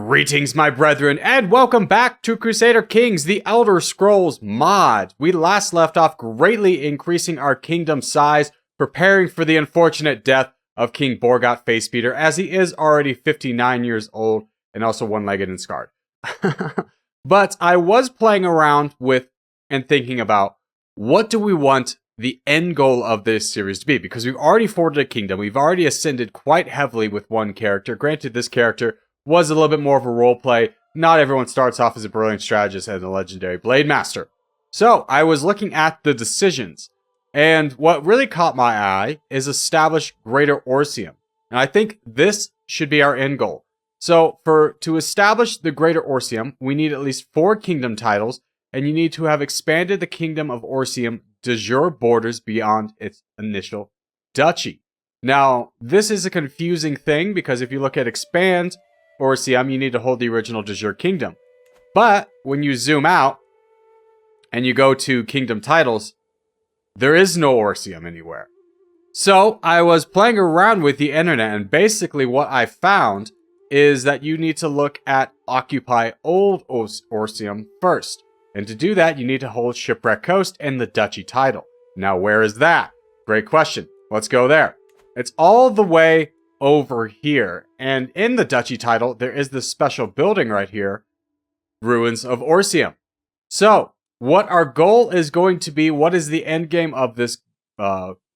Greetings, my brethren, and welcome back to Crusader Kings, the Elder Scrolls mod. We last left off greatly increasing our kingdom size, preparing for the unfortunate death of King Borgot Facebeater, as he is already 59 years old and also one-legged and scarred. But I was playing around with and thinking about what do we want the end goal of this series to be, because we've already forged a kingdom, we've already ascended quite heavily with one character. Granted, this character was a little bit more of a role play. Not everyone starts off as a brilliant strategist and a legendary blade master. So I was looking at the decisions, and what really caught my eye is establish Greater Orcium. And I think this should be our end goal. So to establish the Greater Orcium, we need at least 4 kingdom titles, and you need to have expanded the kingdom of Orcium de jure borders beyond its initial duchy. Now, this is a confusing thing because if you look at expand Orcium, you need to hold the original de jure kingdom. But when you zoom out and you go to kingdom titles, there is no Orcium anywhere. So I was playing around with the internet, and basically what I found is that you need to look at occupy old Orcium first. And to do that, you need to hold Shipwreck Coast and the duchy title. Now, where is that? Great question. Let's go there. It's all the way over here, and in the duchy title there is this special building right here, Ruins of Orcium. So what our goal is going to be, what is the end game of this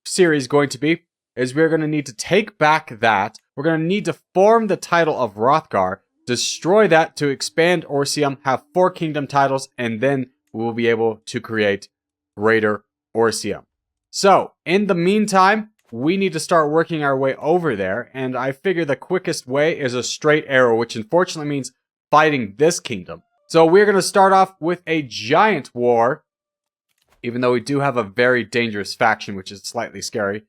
series going to be, is we're going to need to take back that, we're going to need to form the title of Hrothgar, destroy that to expand Orcium, have 4 kingdom titles, and then we will be able to create Greater Orcium. So in the meantime, we need to start working our way over there, and I figure the quickest way is a straight arrow, which unfortunately means fighting this kingdom. So we're going to start off with a giant war, even though we do have a very dangerous faction, which is slightly scary.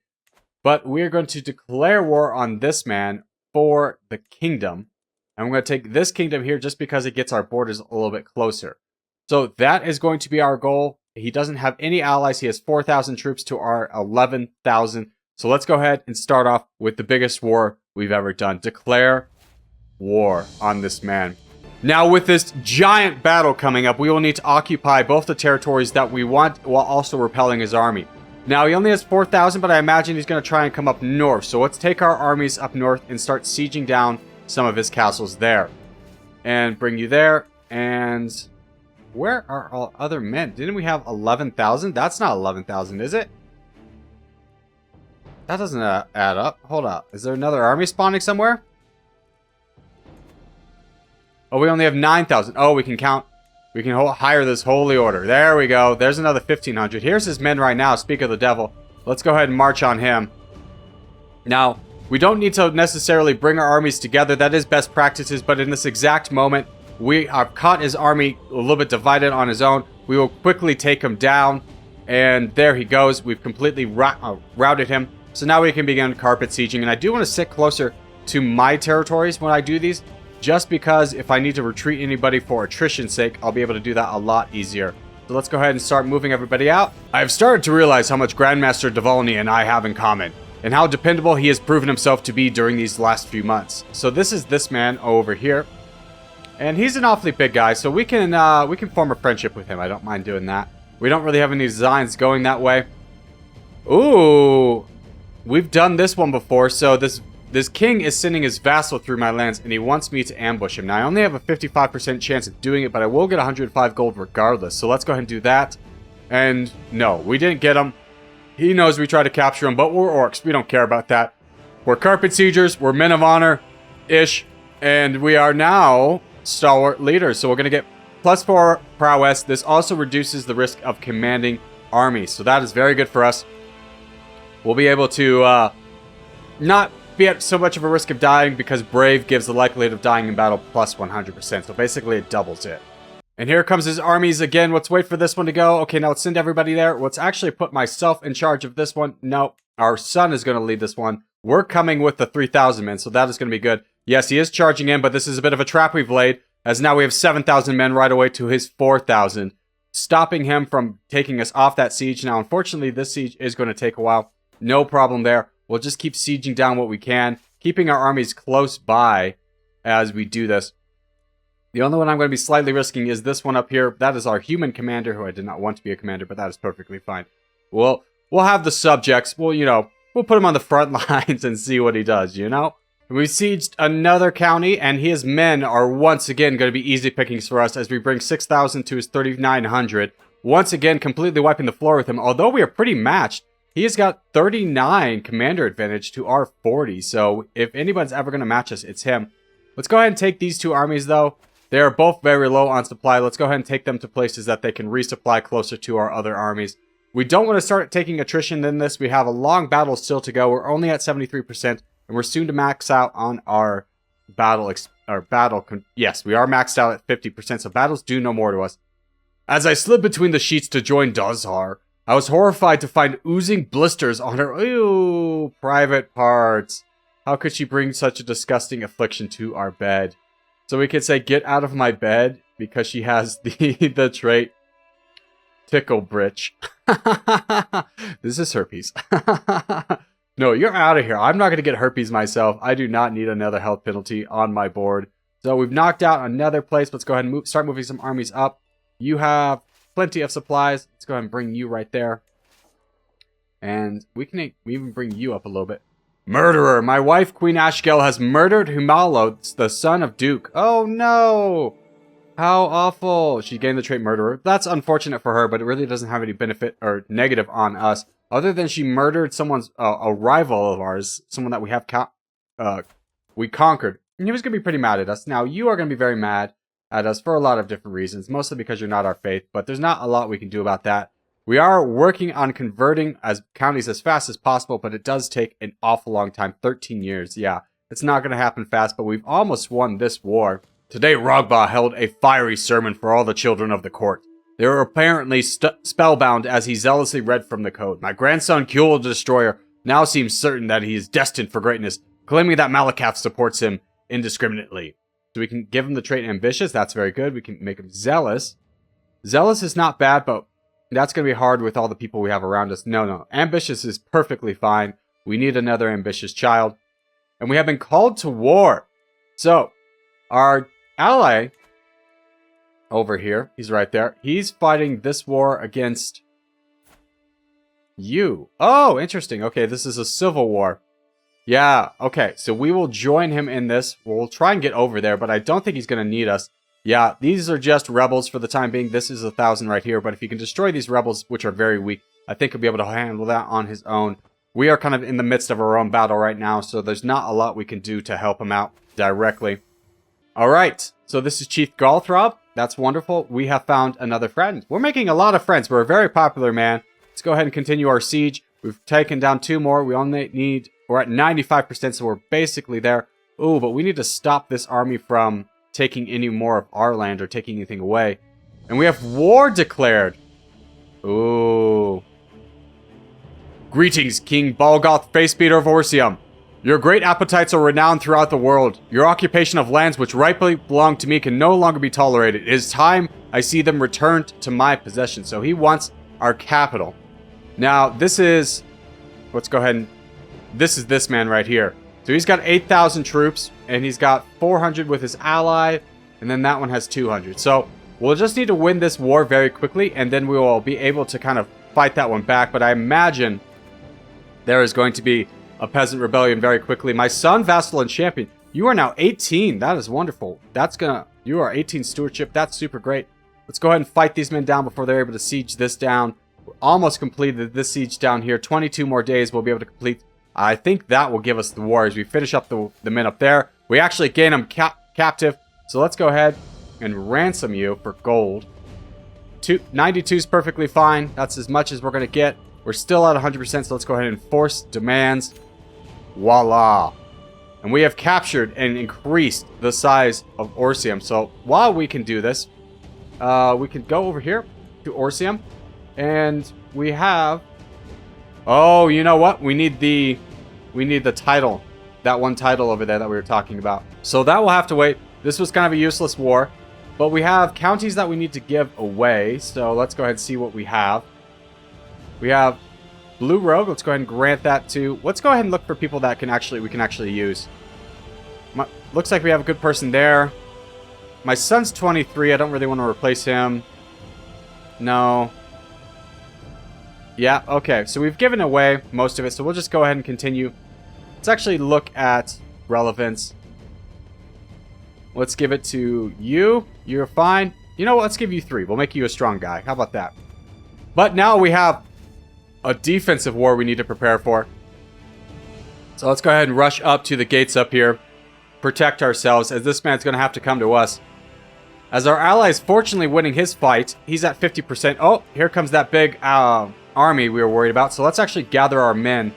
But we're going to declare war on this man for the kingdom, and we're going to take this kingdom here just because it gets our borders a little bit closer. So that is going to be our goal. He doesn't have any allies. He has 4,000 troops to our 11,000. So let's go ahead and start off with the biggest war we've ever done. Declare war on this man. Now, with this giant battle coming up, we will need to occupy both the territories that we want while also repelling his army. Now, he only has 4,000, but I imagine he's going to try and come up north. So let's take our armies up north and start sieging down some of his castles there. And bring you there. And where are all other men? Didn't we have 11,000? That's not 11,000, is it? That doesn't add up. Hold up. Is there another army spawning somewhere? Oh, we only have 9,000. Oh, we can count. We can hire this holy order. There we go. There's another 1,500. Here's his men right now. Speak of the devil. Let's go ahead and march on him. Now, we don't need to necessarily bring our armies together. That is best practices. But in this exact moment, we have caught his army a little bit divided on his own. We will quickly take him down. And there he goes. We've completely routed him. So now we can begin carpet sieging, and I do want to sit closer to my territories when I do these, just because if I need to retreat anybody for attrition's sake, I'll be able to do that a lot easier. So let's go ahead and start moving everybody out. I've started to realize how much Grandmaster Dvalny and I have in common, and how dependable he has proven himself to be during these last few months. So this is this man over here, and he's an awfully big guy, so we can form a friendship with him. I don't mind doing that. We don't really have any designs going that way. Ooh. We've done this one before, so this king is sending his vassal through my lands, and he wants me to ambush him. Now, I only have a 55% chance of doing it, but I will get 105 gold regardless. So let's go ahead and do that. And no, we didn't get him. He knows we tried to capture him, but we're orcs. We don't care about that. We're carpet siegers. We're men of honor-ish. And we are now stalwart leaders. So we're going to get +4 prowess. This also reduces the risk of commanding armies. So that is very good for us. We'll be able to not be at so much of a risk of dying because Brave gives the likelihood of dying in battle +100%. So basically it doubles it. And here comes his armies again. Let's wait for this one to go. Okay, now let's send everybody there. Let's actually put myself in charge of this one. No, our son is going to lead this one. We're coming with the 3,000 men, so that is going to be good. Yes, he is charging in, but this is a bit of a trap we've laid, as now we have 7,000 men right away to his 4,000, stopping him from taking us off that siege. Now, unfortunately, this siege is going to take a while. No problem there. We'll just keep sieging down what we can, keeping our armies close by as we do this. The only one I'm going to be slightly risking is this one up here. That is our human commander, who I did not want to be a commander, but that is perfectly fine. We'll have the subjects. We'll put him on the front lines and see what he does, We sieged another county, and his men are once again going to be easy pickings for us as we bring 6,000 to his 3,900. Once again, completely wiping the floor with him. Although we are pretty matched, he has got 39 commander advantage to our 40. So if anybody's ever going to match us, it's him. Let's go ahead and take these two armies, though. They are both very low on supply. Let's go ahead and take them to places that they can resupply closer to our other armies. We don't want to start taking attrition in this. We have a long battle still to go. We're only at 73%, and we're soon to max out on our battle. Yes, we are maxed out at 50%, so battles do no more to us. As I slid between the sheets to join Dazhar, I was horrified to find oozing blisters on her private parts. How could she bring such a disgusting affliction to our bed? So we could say, get out of my bed, because she has the trait Tickle Britch. This is herpes. No, you're out of here. I'm not going to get herpes myself. I do not need another health penalty on my board. So we've knocked out another place. Let's go ahead and start moving some armies up. You have plenty of supplies. Let's go ahead and bring you right there. And we can even bring you up a little bit. Murderer! My wife, Queen Ashgel, has murdered Humalo, the son of Duke. Oh no! How awful. She gained the trait Murderer. That's unfortunate for her, but it really doesn't have any benefit or negative on us. Other than she murdered someone's, a rival of ours, someone that we have we conquered. And he was going to be pretty mad at us. Now, you are going to be very mad at us for a lot of different reasons, mostly because you're not our faith, but there's not a lot we can do about that. We are working on converting as counties as fast as possible, but it does take an awful long time, 13 years. Yeah, it's not going to happen fast, but we've almost won this war. Today, WAAAGH held a fiery sermon for all the children of the court. They were apparently spellbound as he zealously read from the code. My grandson, Kuel the Destroyer, now seems certain that he is destined for greatness, claiming that Malakath supports him indiscriminately. So we can give him the trait Ambitious. That's very good. We can make him Zealous. Zealous is not bad, but that's going to be hard with all the people we have around us. No. Ambitious is perfectly fine. We need another ambitious child. And we have been called to war. So, our ally over here, he's right there. He's fighting this war against you. Oh, interesting. Okay, this is a civil war. Yeah, okay. So we will join him in this. We'll try and get over there, but I don't think he's going to need us. Yeah, these are just rebels for the time being. This is 1,000 right here, but if you can destroy these rebels, which are very weak, I think he'll be able to handle that on his own. We are kind of in the midst of our own battle right now, so there's not a lot we can do to help him out directly. Alright, so this is Chief Galthrob. That's wonderful. We have found another friend. We're making a lot of friends. We're a very popular man. Let's go ahead and continue our siege. We've taken down 2 more. We're at 95%, so we're basically there. Ooh, but we need to stop this army from taking any more of our land or taking anything away. And we have war declared. Ooh. Greetings, King Balgoth, Facebeater of Orcium. Your great appetites are renowned throughout the world. Your occupation of lands which rightfully belong to me can no longer be tolerated. It is time I see them returned to my possession. So he wants our capital. Now, this is... Let's go ahead and... This is this man right here. So he's got 8,000 troops, and he's got 400 with his ally, and then that one has 200. So we'll just need to win this war very quickly, and then we will be able to kind of fight that one back. But I imagine there is going to be a peasant rebellion very quickly. My son, Vassal, and Champion, you are now 18. That is wonderful. You are 18 stewardship. That's super great. Let's go ahead and fight these men down before they're able to siege this down. We're almost completed this siege down here. 22 more days we'll be able to complete. I think that will give us the war as we finish up the men up there. We actually gain them captive. So let's go ahead and ransom you for gold. 92 is perfectly fine. That's as much as we're going to get. We're still at 100%, so let's go ahead and enforce demands. Voila. And we have captured and increased the size of Orcium. So while we can do this, we can go over here to Orcium. And we have... Oh, you know what? We need the title. That one title over there that we were talking about. So that will have to wait. This was kind of a useless war. But we have counties that we need to give away. So let's go ahead and see what we have. We have Blue Rogue. Let's go ahead and grant that to... Let's go ahead and look for people that we can actually use. Looks like we have a good person there. My son's 23. I don't really want to replace him. No. Yeah, okay. So we've given away most of it, so we'll just go ahead and continue. Let's actually look at relevance. Let's give it to you. You're fine. You know what? Let's give you 3. We'll make you a strong guy. How about that? But now we have a defensive war we need to prepare for. So let's go ahead and rush up to the gates up here. Protect ourselves, as this man's going to have to come to us. As our ally is fortunately winning his fight, he's at 50%. Oh, here comes that big army we were worried about. So let's actually gather our men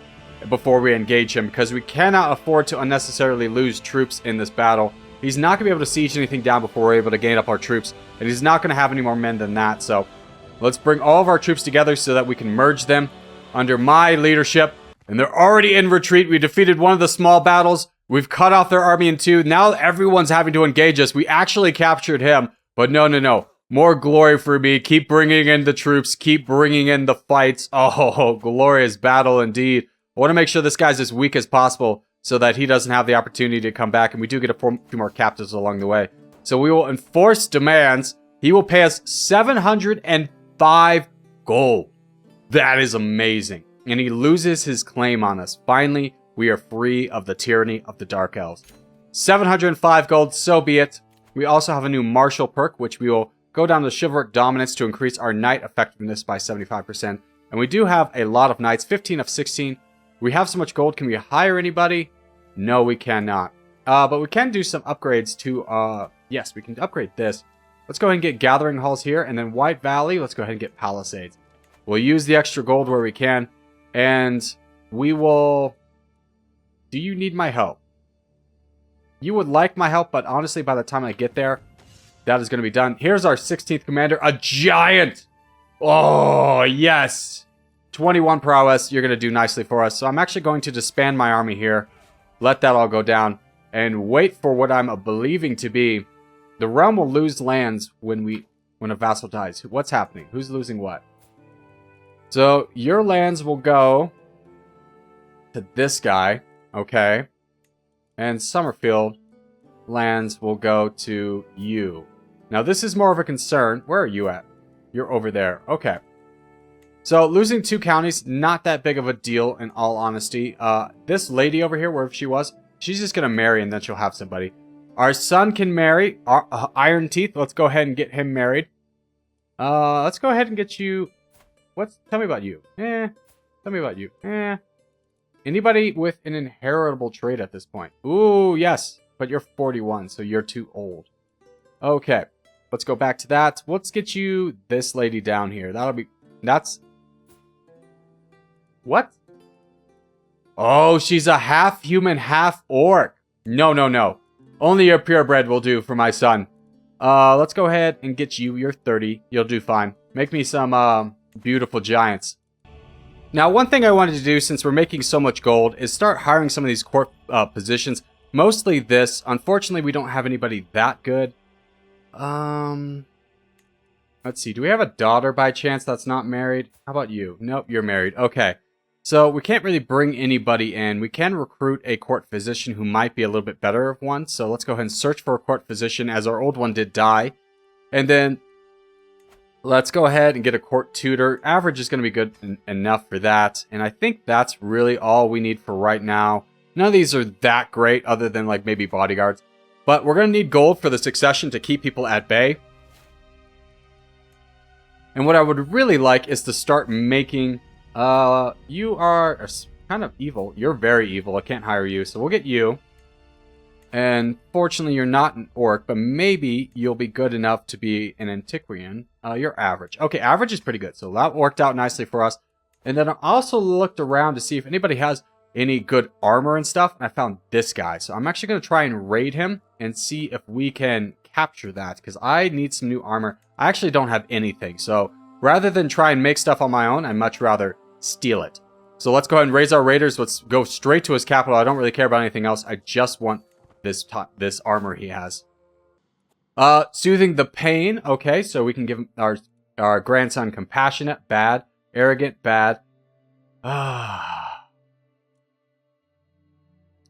before we engage him, because we cannot afford to unnecessarily lose troops in this battle. He's not going to be able to siege anything down before we're able to gain up our troops, and he's not going to have any more men than that. So let's bring all of our troops together so that we can merge them under my leadership. And they're already in retreat. We defeated one of the small battles. We've cut off their army in 2. Now everyone's having to engage us. We actually captured him, but no. More glory for me. Keep bringing in the troops. Keep bringing in the fights. Oh, glorious battle indeed. I want to make sure this guy's as weak as possible so that he doesn't have the opportunity to come back. And we do get a few more captives along the way. So we will enforce demands. He will pay us 705 gold. That is amazing. And he loses his claim on us. Finally, we are free of the tyranny of the Dark Elves. 705 gold, so be it. We also have a new martial perk, which we will go down to chivalric dominance to increase our knight effectiveness by 75%. And we do have a lot of knights, 15 of 16. We have so much gold. Can we hire anybody? No, we cannot. But we can do some upgrades to, yes, we can upgrade this. Let's go ahead and get gathering halls here. And then White Valley, let's go ahead and get palisades. We'll use the extra gold where we can. And we will... Do you need my help? You would like my help, but honestly, by the time I get there, that is going to be done. Here's our 16th commander, a giant! Oh, yes! 21 prowess, you're going to do nicely for us. So I'm actually going to disband my army here. Let that all go down. And wait for what I'm believing to be. The realm will lose lands when a vassal dies. What's happening? Who's losing what? So your lands will go to this guy. Okay. And Summerfield lands will go to you. Now this is more of a concern. Where are you at? You're over there. Okay. So losing 2 counties, not that big of a deal in all honesty. This lady over here, wherever she was, she's just going to marry and then she'll have somebody. Our son can marry. Iron Teeth, let's go ahead and get him married. Let's go ahead and get you... Tell me about you. Tell me about you. Anybody with an inheritable trait at this point? Ooh, yes. But you're 41, so you're too old. Okay. Let's go back to that. Let's get you this lady down here. That's... What? Oh, she's a half human, half orc. No. Only your purebred will do for my son. Let's go ahead and get you. You're 30. You'll do fine. Make me some, beautiful giants. Now, one thing I wanted to do, since we're making so much gold, is start hiring some of these court positions. Mostly this. Unfortunately, we don't have anybody that good. Let's see. Do we have a daughter by chance that's not married? How about you? Nope, you're married. Okay. So we can't really bring anybody in. We can recruit a court physician who might be a little bit better of one. So let's go ahead and search for a court physician, as our old one did die. And then let's go ahead and get a court tutor. Average is going to be good enough for that. And I think that's really all we need for right now. None of these are that great, other than like maybe bodyguards. But we're going to need gold for the succession to keep people at bay. And what I would really like is to start making... you are kind of evil. You're very evil. I can't hire you, so we'll get you. And fortunately, you're not an orc, but maybe you'll be good enough to be an antiquarian. You're average. Okay, average is pretty good, so that worked out nicely for us. And then I also looked around to see if anybody has any good armor and stuff, and I found this guy. So I'm actually going to try and raid him and see if we can capture that, because I need some new armor. I actually don't have anything, so rather than try and make stuff on my own, I'd much rather steal it. So let's go ahead and raise our raiders. Let's go straight to his capital. I don't really care about anything else. I just want this armor he has. Soothing the pain. Okay, so we can give our grandson compassionate, bad. Arrogant, bad.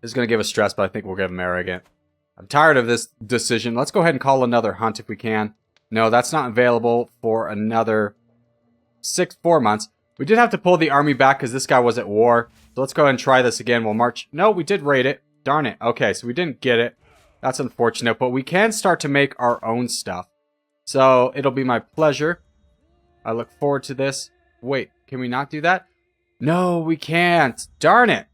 This is going to give us stress, but I think we'll give him arrogant. I'm tired of this decision. Let's go ahead and call another hunt if we can. No, that's not available for another 4 months. We did have to pull the army back because this guy was at war. So let's go ahead and try this again. We'll march. No, we did raid it. Darn it. Okay, so we didn't get it. That's unfortunate, but we can start to make our own stuff. So it'll be my pleasure. I look forward to this. Wait, can we not do that? No, we can't. Darn it.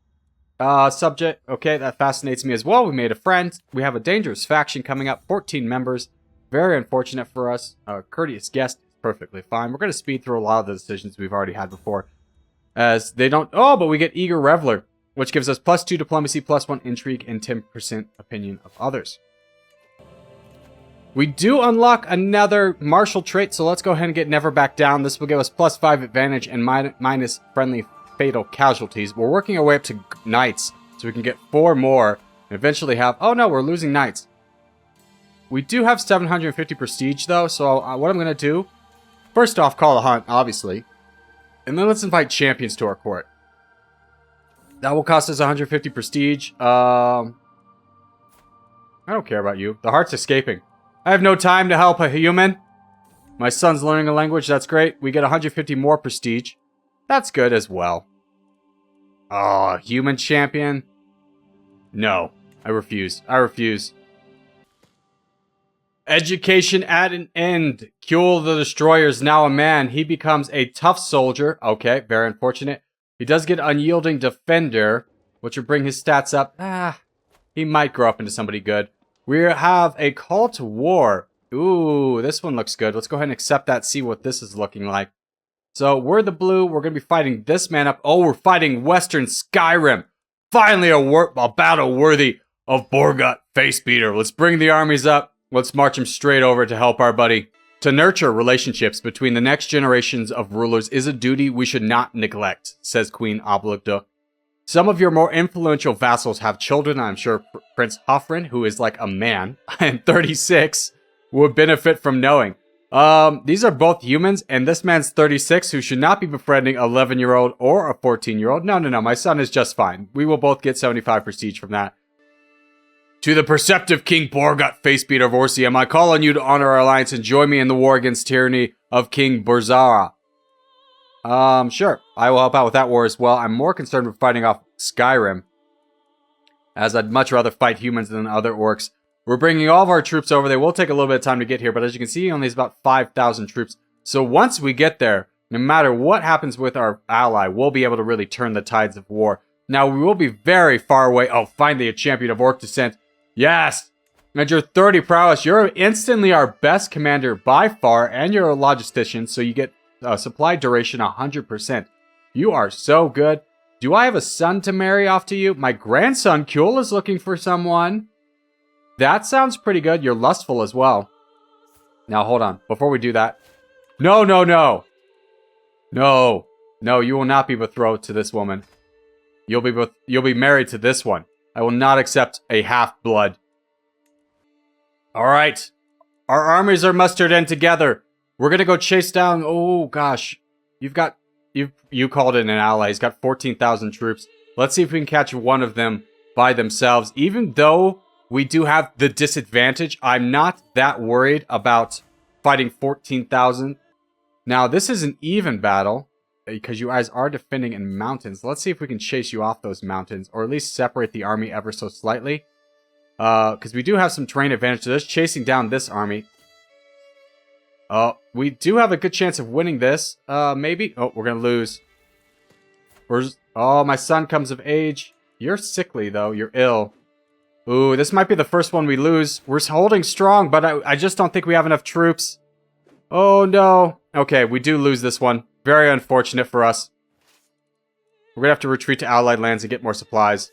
Subject. Okay, that fascinates me as well. We made a friend. We have a dangerous faction coming up. 14 members. Very unfortunate for us. Courteous guest. Perfectly fine. We're going to speed through a lot of the decisions we've already had before. As they don't... Oh, but we get Eager Reveler, which gives us +2 diplomacy, +1 intrigue, and 10% opinion of others. We do unlock another martial trait, so let's go ahead and get Never Back Down. This will give us +5 advantage and minus friendly fatal casualties. We're working our way up to knights, so we can get 4 more, and eventually have... Oh no, we're losing knights. We do have 750 prestige, though, so what I'm going to do... First off, call a hunt, obviously. And then let's invite champions to our court. That will cost us 150 prestige. I don't care about you. The heart's escaping. I have no time to help a human. My son's learning a language. That's great. We get 150 more prestige. That's good as well. Oh, human champion? No. I refuse. I refuse. Education at an end. Kuel the Destroyer is now a man. He becomes a tough soldier. Okay, very unfortunate. He does get Unyielding Defender, which will bring his stats up. He might grow up into somebody good. We have a Call to War. Ooh, this one looks good. Let's go ahead and accept that, see what this is looking like. So, we're the blue. We're going to be fighting this man up. Oh, we're fighting Western Skyrim. Finally a battle worthy of Borgut Facebeater. Let's bring the armies up. Let's march him straight over to help our buddy. To nurture relationships between the next generations of rulers is a duty we should not neglect, says Queen Oblugda. Some of your more influential vassals have children. I'm sure Prince Hoffrin, who is like a man, and 36, would benefit from knowing. These are both humans, and this man's 36, who should not be befriending an 11-year-old or a 14-year-old. No, my son is just fine. We will both get 75 prestige from that. To the perceptive King Borgut Facebeater of Orcium, I call on you to honor our alliance and join me in the war against tyranny of King Burzara. Sure. I will help out with that war as well. I'm more concerned with fighting off Skyrim, as I'd much rather fight humans than other orcs. We're bringing all of our troops over. They will take a little bit of time to get here, but as you can see, he only has about 5,000 troops. So once we get there, no matter what happens with our ally, we'll be able to really turn the tides of war. Now, we will be very far away. Oh, finally a champion of Orc descent. Yes! And you're 30 prowess. You're instantly our best commander by far, and you're a logistician, so you get supply duration 100%. You are so good. Do I have a son to marry off to you? My grandson, Kuel, is looking for someone. That sounds pretty good. You're lustful as well. Now, hold on. Before we do that. No. No, you will not be betrothed to this woman. You'll be married to this one. I will not accept a half-blood. Alright. Our armies are mustered in together. We're gonna go chase down... Oh, gosh. You called in an ally. He's got 14,000 troops. Let's see if we can catch one of them by themselves. Even though we do have the disadvantage, I'm not that worried about fighting 14,000. Now, this is an even battle, because you guys are defending in mountains. Let's see if we can chase you off those mountains, or at least separate the army ever so slightly. Because we do have some terrain advantage to this, chasing down this army. We do have a good chance of winning this. Maybe. Oh, we're gonna lose. Oh, my son comes of age. You're sickly, though. You're ill. Ooh, this might be the first one we lose. We're holding strong, but I just don't think we have enough troops. Oh, no. Okay, we do lose this one. Very unfortunate for us. We're gonna have to retreat to allied lands and get more supplies.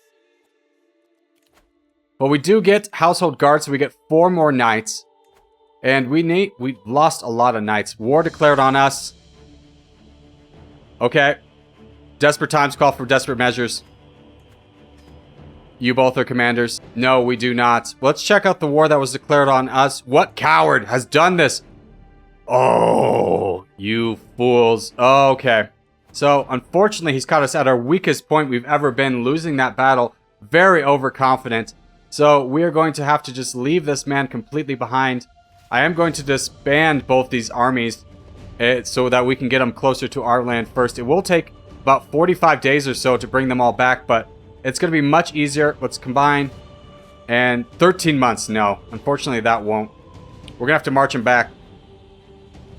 But we do get household guards, so we get 4 more knights. And we lost a lot of knights. War declared on us. Okay. Desperate times call for desperate measures. You both are commanders. No, we do not. Let's check out the war that was declared on us. What coward has done this? Oh, you fools. Okay. So, unfortunately, he's caught us at our weakest point we've ever been, losing that battle. Very overconfident. So we are going to have to just leave this man completely behind. I am going to disband both these armies so that we can get them closer to our land first. It will take about 45 days or so to bring them all back, but it's going to be much easier. Let's combine. And 13 months, no. Unfortunately, that won't. We're going to have to march them back,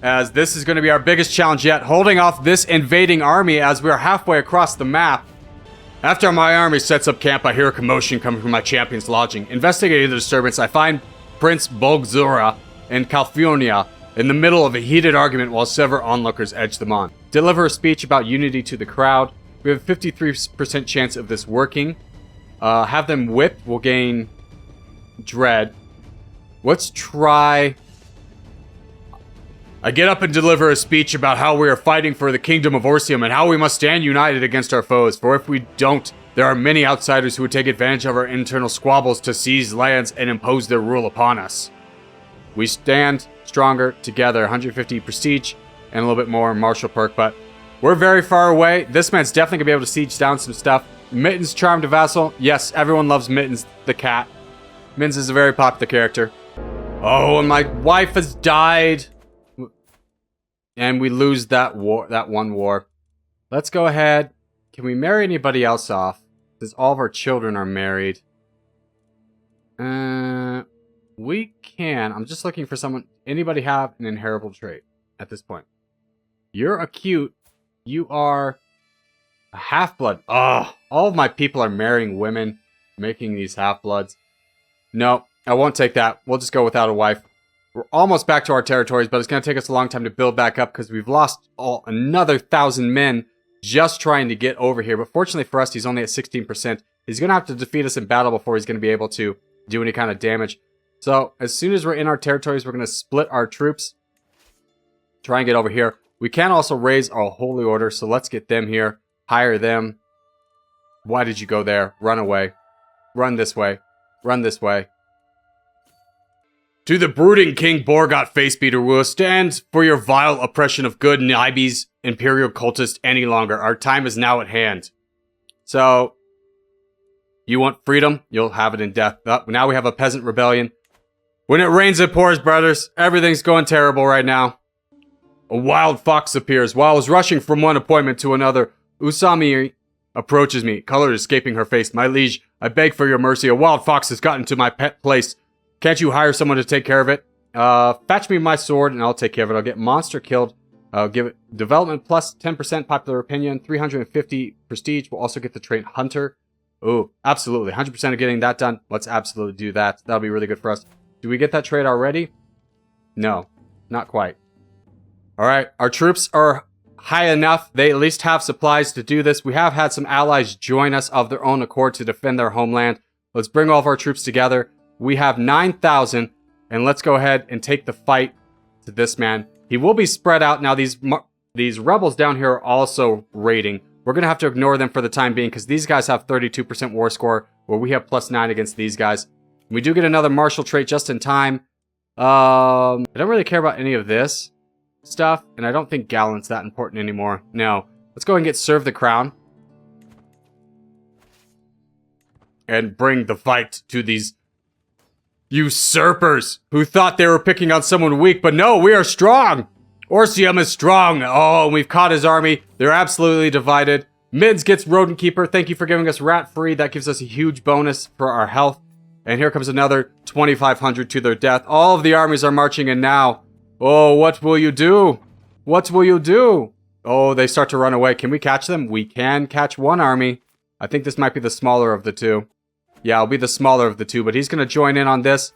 as this is going to be our biggest challenge yet, holding off this invading army as we're halfway across the map. After my army sets up camp, I hear a commotion coming from my champion's lodging. Investigating the disturbance, I find Prince Bolgzura and Calpurnia in the middle of a heated argument while several onlookers edge them on. Deliver a speech about unity to the crowd. We have a 53% chance of this working. Have them whipped. We'll gain dread. Let's try... I get up and deliver a speech about how we are fighting for the kingdom of Orcium and how we must stand united against our foes, for if we don't, there are many outsiders who would take advantage of our internal squabbles to seize lands and impose their rule upon us. We stand stronger together, 150 prestige and a little bit more martial perk, but we're very far away. This man's definitely going to be able to siege down some stuff. Mittens, charmed vassal. Yes, everyone loves Mittens, the cat. Mittens is a very popular character. Oh, and my wife has died. And we lose that one war. Let's go ahead. Can we marry anybody else off? Because all of our children are married. We can. I'm just looking for someone. Anybody have an inheritable trait at this point? You're acute. You are a half-blood. Oh, all of my people are marrying women, making these half-bloods. No, I won't take that. We'll just go without a wife. We're almost back to our territories, but it's going to take us a long time to build back up because we've lost another 1,000 men just trying to get over here. But fortunately for us, he's only at 16%. He's going to have to defeat us in battle before he's going to be able to do any kind of damage. So as soon as we're in our territories, we're going to split our troops. Try and get over here. We can also raise our holy order, so let's get them here. Hire them. Why did you go there? Run away. Run this way. Run this way. To the brooding King Borgot Facebeater, we will stand for your vile oppression of good Nibes Imperial cultists any longer. Our time is now at hand. So, you want freedom? You'll have it in death. Now we have a peasant rebellion. When it rains, it pours, brothers. Everything's going terrible right now. A wild fox appears. While I was rushing from one appointment to another, Usami approaches me, color escaping her face. My liege, I beg for your mercy. A wild fox has gotten to my pet place. Can't you hire someone to take care of it? Fetch me my sword and I'll take care of it. I'll get monster killed. I'll give it development plus 10% popular opinion, 350 prestige. We'll also get the trait hunter. Ooh, absolutely. 100% of getting that done. Let's absolutely do that. That'll be really good for us. Do we get that trait already? No, not quite. All right, our troops are high enough. They at least have supplies to do this. We have had some allies join us of their own accord to defend their homeland. Let's bring all of our troops together. We have 9,000, and let's go ahead and take the fight to this man. He will be spread out. Now, these rebels down here are also raiding. We're going to have to ignore them for the time being because these guys have 32% war score, where we have +9 against these guys. We do get another martial trait just in time. I don't really care about any of this stuff, and I don't think Gallant's that important anymore. No. Let's go ahead and get Serve the Crown. And bring the fight to these usurpers who thought they were picking on someone weak, but no, we are strong. Orcium is strong. Oh, we've caught his army. They're absolutely divided. Mids gets Rodent Keeper. Thank you for giving us Rat Free. That gives us a huge bonus for our health. And here comes another 2,500 to their death. All of the armies are marching in now. Oh, what will you do? What will you do? Oh, they start to run away. Can we catch them? We can catch one army. I think this might be the smaller of the two. Yeah, it'll be the smaller of the two, but he's going to join in on this.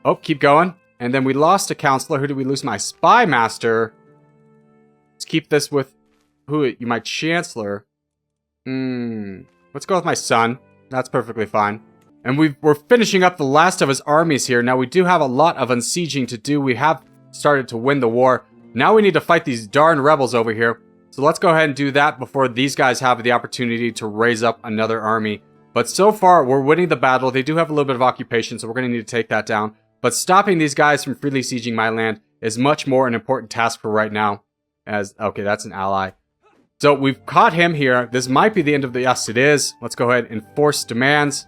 Oh, keep going. And then we lost a counselor. Who did we lose? My spy master. Let's keep this with... Who? My chancellor. Let's go with my son. That's perfectly fine. And we're finishing up the last of his armies here. Now, we do have a lot of unsieging to do. We have started to win the war. Now we need to fight these darn rebels over here. So let's go ahead and do that before these guys have the opportunity to raise up another army. But so far, we're winning the battle. They do have a little bit of occupation, so we're going to need to take that down. But stopping these guys from freely sieging my land is much more an important task for right now. Okay, that's an ally. So we've caught him here. This might be the end of the... Yes, it is. Let's go ahead and enforce demands.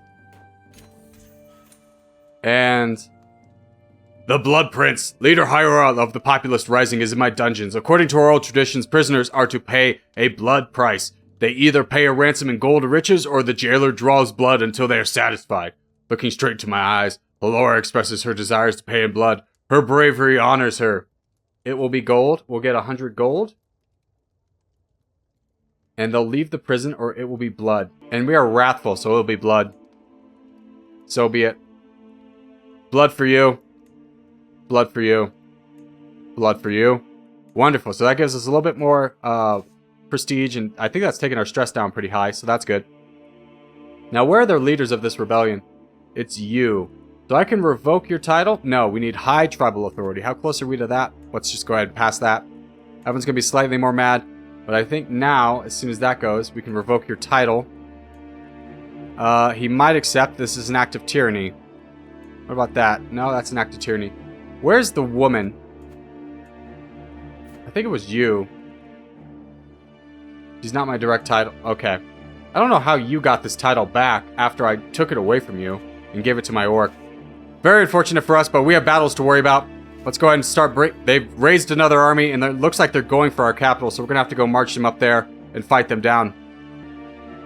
And the Blood Prince, leader hierarch of the populist rising, is in my dungeons. According to oral traditions, prisoners are to pay a blood price. They either pay a ransom in gold or riches, or the jailer draws blood until they are satisfied. Looking straight into my eyes, Laura expresses her desires to pay in blood. Her bravery honors her. It will be gold. We'll get 100 gold. And they'll leave the prison, or it will be blood. And we are wrathful, so it'll be blood. So be it. Blood for you. Blood for you. Blood for you. Wonderful. So that gives us a little bit more prestige, and I think that's taking our stress down pretty high, so that's good. Now, where are the leaders of this rebellion? It's you. So I can revoke your title? No, we need high tribal authority. How close are we to that? Let's just go ahead and pass that. Everyone's going to be slightly more mad, but I think now, as soon as that goes, we can revoke your title. He might accept. This is an act of tyranny. What about that? No, that's an act of tyranny. Where's the woman? I think it was you. She's not my direct title. Okay. I don't know how you got this title back after I took it away from you and gave it to my orc. Very unfortunate for us, but we have battles to worry about. Let's go ahead and start They've raised another army, and it looks like they're going for our capital, so we're going to have to go march them up there and fight them down.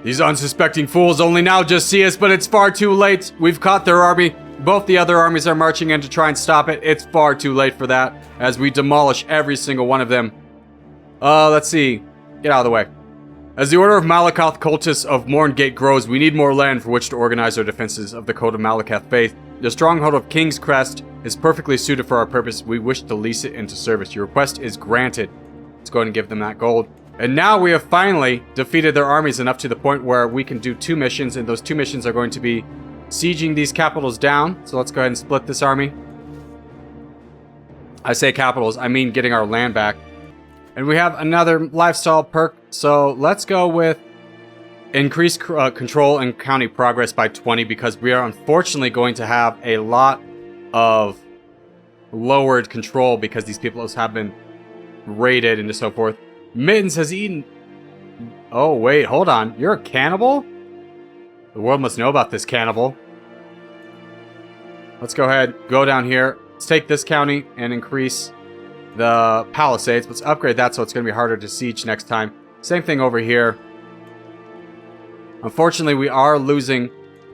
These unsuspecting fools only now just see us, but it's far too late. We've caught their army. Both the other armies are marching in to try and stop it. It's far too late for that, as we demolish every single one of them. Let's see. Get out of the way. As the Order of Malakoth Cultists of Morngate grows, we need more land for which to organize our defenses of the Code of Malakoth faith. The stronghold of King's Crest is perfectly suited for our purpose. We wish to lease it into service. Your request is granted. Let's go ahead and give them that gold. And now we have finally defeated their armies enough to the point where we can do 2 missions, and those 2 missions are going to be sieging these capitals down. So let's go ahead and split this army. I say capitals, I mean getting our land back. And we have another lifestyle perk, so let's go with increase control and county progress by 20, because we are unfortunately going to have a lot of lowered control because these people have been raided and so forth. Mittens has eaten... Oh, wait, hold on. You're a cannibal? The world must know about this cannibal. Let's go ahead, go down here. Let's take this county and increase the Palisades. Let's upgrade that so it's going to be harder to siege next time. Same thing over here. Unfortunately, we are losing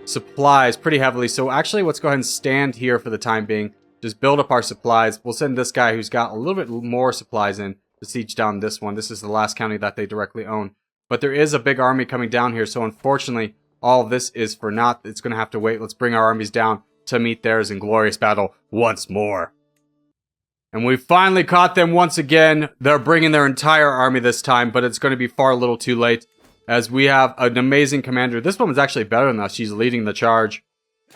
supplies pretty heavily. So actually, let's go ahead and stand here for the time being. Just build up our supplies. We'll send this guy who's got a little bit more supplies in to siege down this one. This is the last county that they directly own. But there is a big army coming down here. So unfortunately, all of this is for naught. It's going to have to wait. Let's bring our armies down to meet theirs in glorious battle once more. And we finally caught them once again. They're bringing their entire army this time, but it's going to be far a little too late, as we have an amazing commander. This woman's actually better than us. She's leading the charge.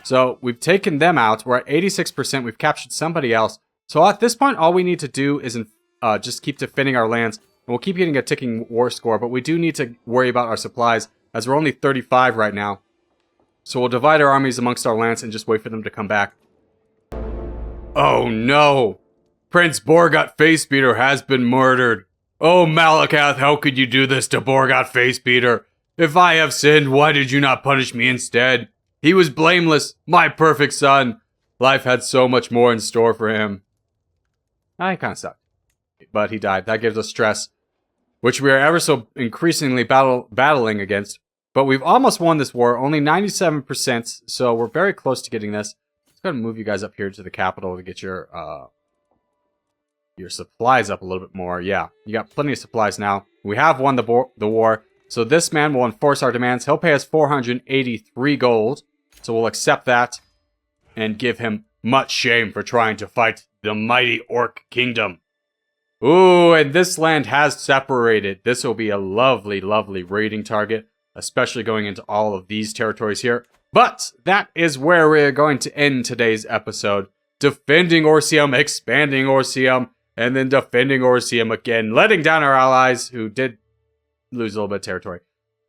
So we've taken them out. We're at 86%. We've captured somebody else. So at this point, all we need to do is just keep defending our lands. And we'll keep getting a ticking war score, but we do need to worry about our supplies, as we're only 35 right now. So we'll divide our armies amongst our lands and just wait for them to come back. Oh no! Prince Borgot Facebeater has been murdered. Oh, Malakoth, how could you do this to Borgot Facebeater? If I have sinned, why did you not punish me instead? He was blameless, my perfect son. Life had so much more in store for him. He kind of sucked. But he died. That gives us stress, which we are ever so increasingly battling against. But we've almost won this war, only 97%, so we're very close to getting this. Let's go ahead and move you guys up here to the capital to get your supplies up a little bit more. Yeah, you got plenty of supplies now. We have won the war, so this man will enforce our demands. He'll pay us 483 gold, so we'll accept that and give him much shame for trying to fight the mighty Orc Kingdom. Ooh, and this land has separated. This will be a lovely, lovely raiding target, especially going into all of these territories here. But that is where we're going to end today's episode. Defending Orcium, expanding Orcium, and then defending Orcium again, letting down our allies, who did lose a little bit of territory.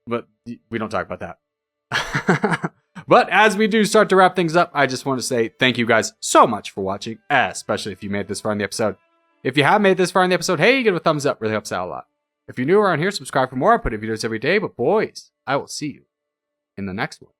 But we don't talk about that. But as we do start to wrap things up, I just want to say thank you guys so much for watching, especially if you made this far in the episode. If you have made this far in the episode, hey, give it a thumbs up. Really helps out a lot. If you're new around here, subscribe for more. I put videos every day. But boys, I will see you in the next one.